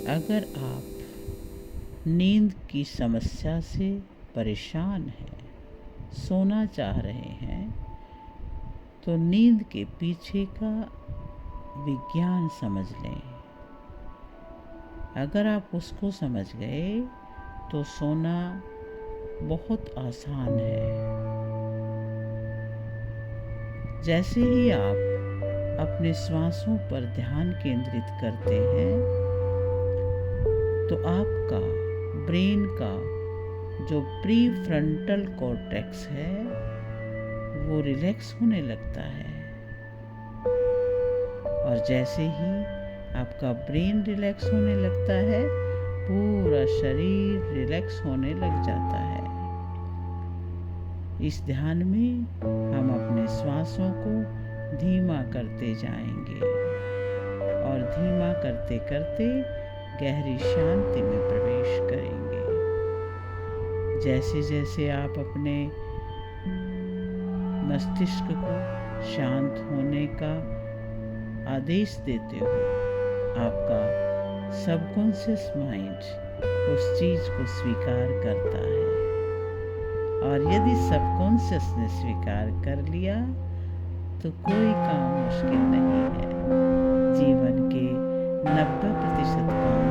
अगर आप नींद की समस्या से परेशान हैं, सोना चाह रहे हैं, तो नींद के पीछे का विज्ञान समझ लें। अगर आप उसको समझ गए तो सोना बहुत आसान है। जैसे ही आप अपने श्वासों पर ध्यान केंद्रित करते हैं तो आपका ब्रेन का जो प्री फ्रंटल कॉर्टेक्स है वो रिलैक्स होने लगता है। और जैसे ही आपका ब्रेन रिलैक्स होने लगता है, पूरा शरीर रिलैक्स होने लग जाता है। इस ध्यान में हम अपने श्वासों को धीमा करते जाएंगे और धीमा करते करते गहरी शांति में प्रवेश करेंगे। जैसे जैसे आप अपने मस्तिष्क को शांत होने का आदेश देते हो, आपका सबकॉन्शियस माइंड उस चीज को स्वीकार करता है। और यदि सबकॉन्शियस ने स्वीकार कर लिया तो कोई काम मुश्किल नहीं है। जीवन के 90% काम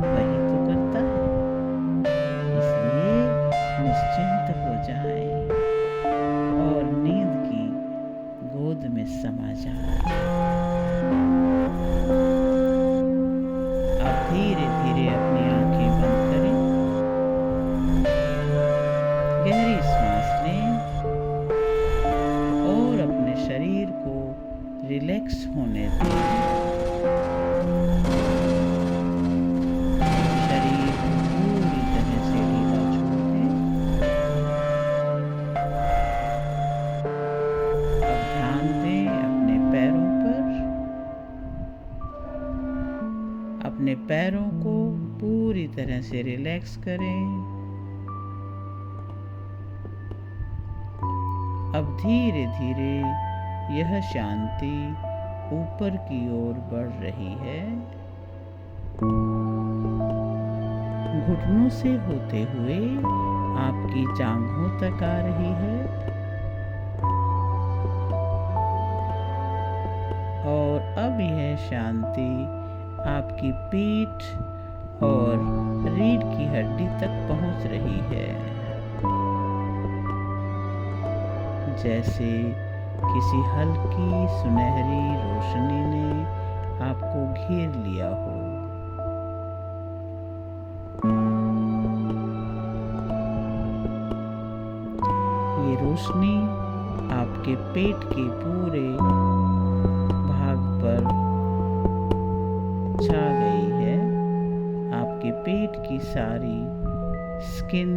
वही तो करता है। इसलिए निश्चिंत हो जाएं और नींद की गोद में समा जाएं। आप धीरे धीरे अपनी आंखें बंद करें, गहरी सांस लें और अपने शरीर को रिलैक्स होने दें। शरीर को पूरी तरह से ढीला छोड़ दें। अब ध्यान दें अपने पैरों पर। अपने पैरों को पूरी तरह से रिलैक्स करें। अब धीरे धीरे यह शांति ऊपर की ओर बढ़ रही है, घुटनों से होते हुए आपकी जांघों तक आ रही है और अब यह शांति आपकी पीठ और रीढ़ की हड्डी तक पहुंच रही है। जैसे किसी हल्की सुनहरी रोशनी ने आपको घेर लिया हो। ये रोशनी आपके पेट के पूरे भाग पर छा गई है। आपके पेट की सारी स्किन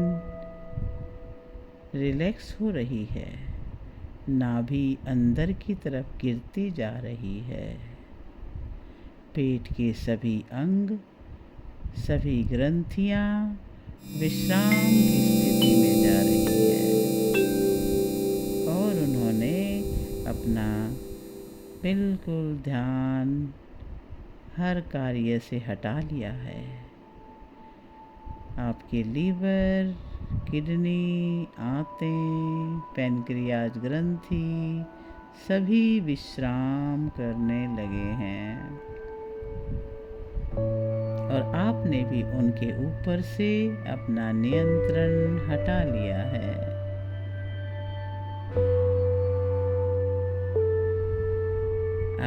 रिलैक्स हो रही है। नाभि अंदर की तरफ गिरती जा रही है। पेट के सभी अंग, सभी ग्रंथियां विश्राम की स्थिति में जा रही है और उन्होंने अपना बिल्कुल ध्यान हर कार्य से हटा लिया है। आपके लीवर, किडनी, आंतें, पैनक्रियाज ग्रंथि सभी विश्राम करने लगे हैं और आपने भी उनके ऊपर से अपना नियंत्रण हटा लिया है।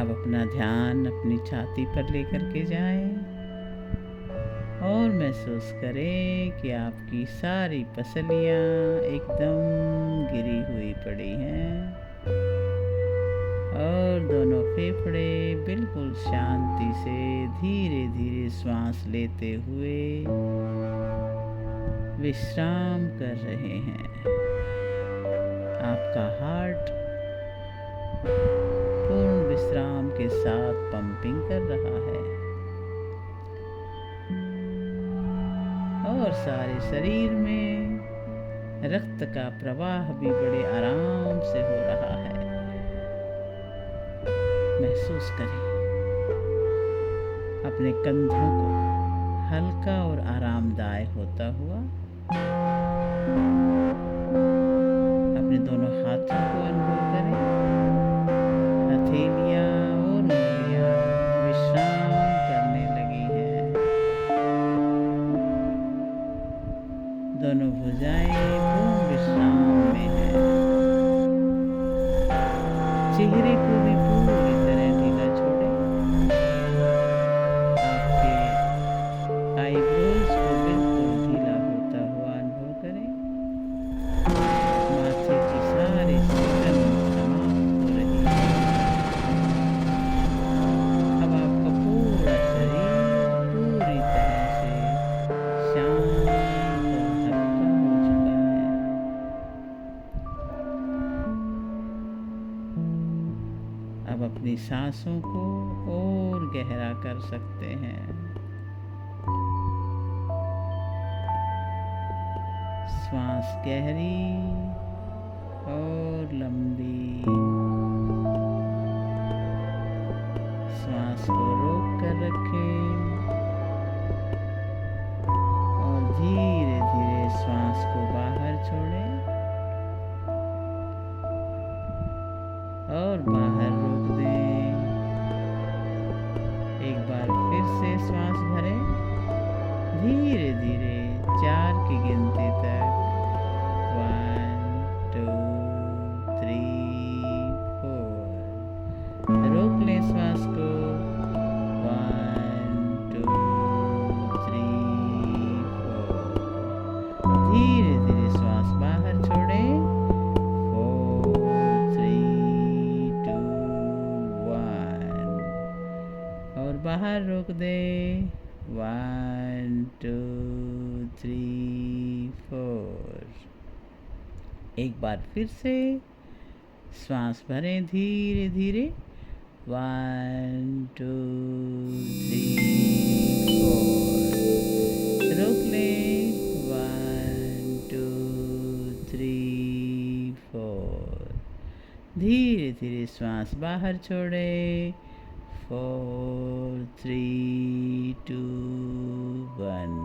अब अपना ध्यान अपनी छाती पर लेकर के जाएं और महसूस करें कि आपकी सारी पसलियां एकदम गिरी हुई पड़ी हैं और दोनों फेफड़े बिल्कुल शांति से धीरे धीरे श्वास लेते हुए विश्राम कर रहे हैं। आपका हार्ट पूर्ण विश्राम के साथ पंपिंग कर रहा है और सारे शरीर में रक्त का प्रवाह भी बड़े आराम से हो रहा है। महसूस करें अपने कंधों को हल्का और आरामदायक होता हुआ अपने दोनों हाथों को अनुभव करें। हथेलियां और उंगलियां विश्राम करने लगी हैं। दोनों भुजाएं पूर्ण विश्राम में हैं। चेहरे को भी पूरी तरह ढीला छोड़ें। आपके आईब्रोज को बिल्कुल ढीला होता हुआ अनुभव करें। माथे की सारी सिकुड़न समाप्त हो रही है। अब आपका पूरा शरीर पूरी तरह से शांत और हल्का हो चुका है। अब अपनी सांसों को और गहरा कर सकते हैं। श्वास गहरी और लंबी। श्वास को रोक कर रखें और धीरे धीरे श्वास को बाहर छोड़ें और बाहर रोक दें। एक बार फिर से श्वास भरें। धीरे धीरे 4 की गिनती तक 1 2 3 4 रोक लें श्वास को। 1 2 3 4 धीरे धीरे श्वास बाहर छोड़ें। 4 3 2 1 और बाहर रोक दें। 1 2 3 4 एक बार फिर से श्वास भरें धीरे धीरे। 1 2 3 4 रोक लें। 1 2 3 4 धीरे धीरे श्वास बाहर छोड़ें। 4 3 2 1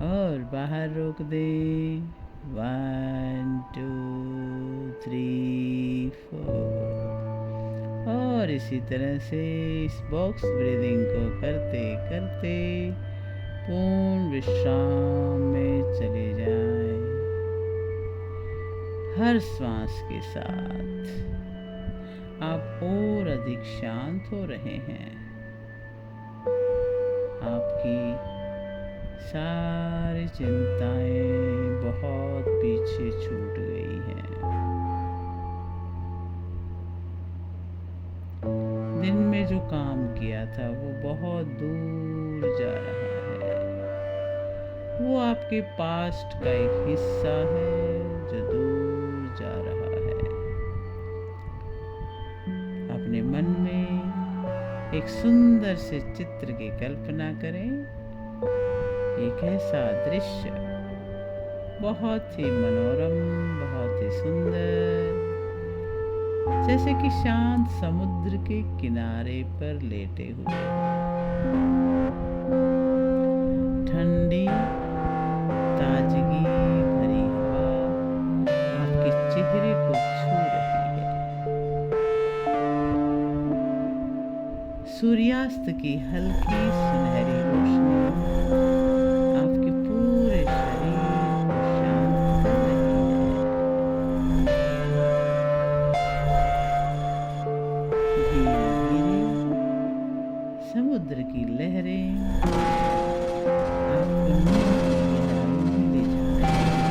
और बाहर रोक दें। 1 2 3 4 और इसी तरह से इस बॉक्स ब्रीदिंग को करते करते पूर्ण विश्राम में चले जाएं। हर श्वास के साथ आप और अधिक शांत हो रहे हैं। आपकी सारी चिंताएं बहुत पीछे छूट गई हैं। दिन में जो काम किया था वो बहुत दूर जा रहा है। वो आपके पास्ट का एक हिस्सा है जो दूर जा रहा है। अपने मन में एक सुंदर से चित्र की कल्पना करें। एक ऐसा दृश्य बहुत ही मनोरम, बहुत ही सुंदर, जैसे कि शांत समुद्र के किनारे पर लेटे हुए। ठंडी ताजगी भरी हवा आपके चेहरे को छू रही है। सूर्यास्त की हल्की सुनहरी रोशनी आपके पूरे शरीर को शांत कर रही है। धीरे धीरे समुद्र की लहरें आपको नींद की गहराई में ले जा रही हैं।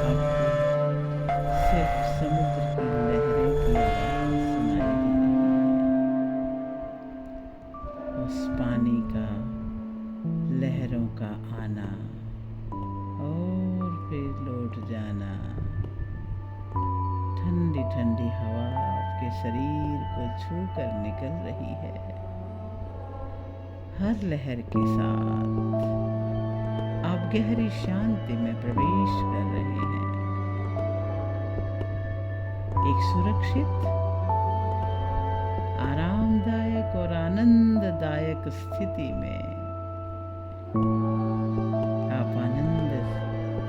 आपको सिर्फ समुद्र की लहरें की आवाज सुनाई दे रही है। उस पानी का, लहरों का आना और फिर लौट जाना। ठंडी ठंडी हवा आपके शरीर को छू कर निकल रही है। हर लहर के साथ आप गहरी शांति में प्रवेश कर रहे हैं। एक सुरक्षित, आरामदायक आनंददायक स्थिति में आप आनंद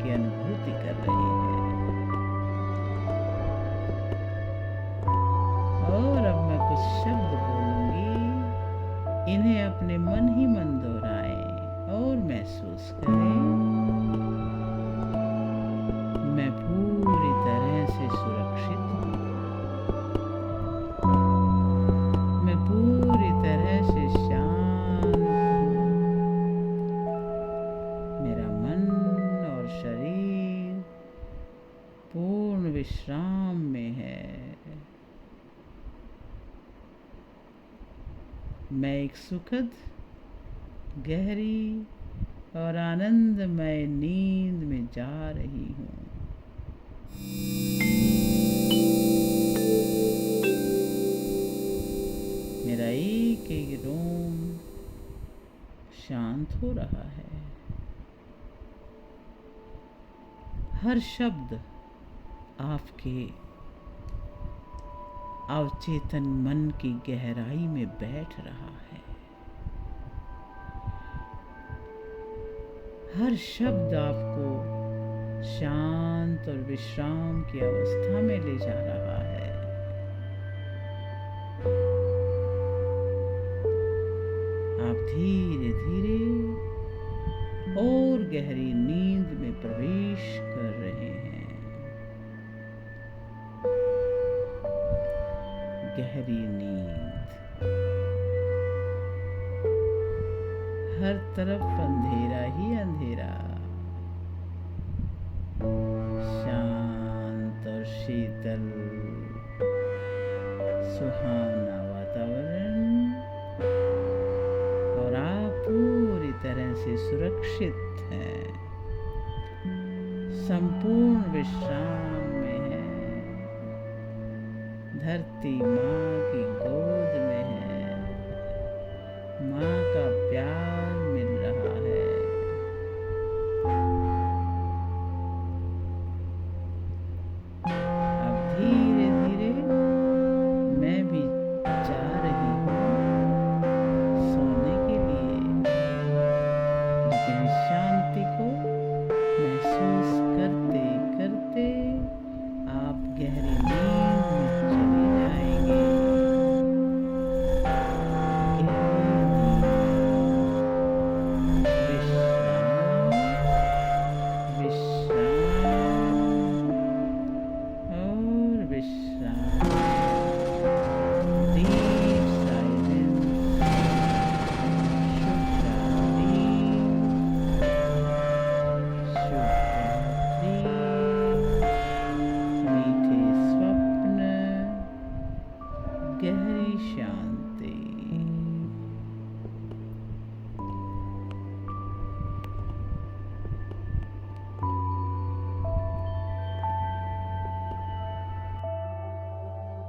की अनुभूति कर रहे हैं। और अब मैं कुछ शब्द बोलूंगी, इन्हें अपने मन ही मन दोहराएं और महसूस करें। मैं पूरी तरह से सुरक्षित हूँ। मैं पूरी तरह से शांत हूँ। मेरा मन और शरीर पूर्ण विश्राम में है। मैं एक सुखद, गहरी और आनंदमय नींद में जा रही हूँ। मेरा एक एक रोम शांत हो रहा है। हर शब्द आपके अवचेतन मन की गहराई में बैठ रहा है। हर शब्द आपको शांत और विश्राम की अवस्था में ले जा रहा है। आप धीरे धीरे और गहरी नींद में प्रवेश कर रहे हैं। गहरी नींद। हर तरफ अंधेरा ही अंधेरा। शांत और शीतल सुहावना वातावरण, और आप पूरी तरह से सुरक्षित हैं। संपूर्ण विश्राम में है। धरती माँ की गोद में है। माँ का प्यार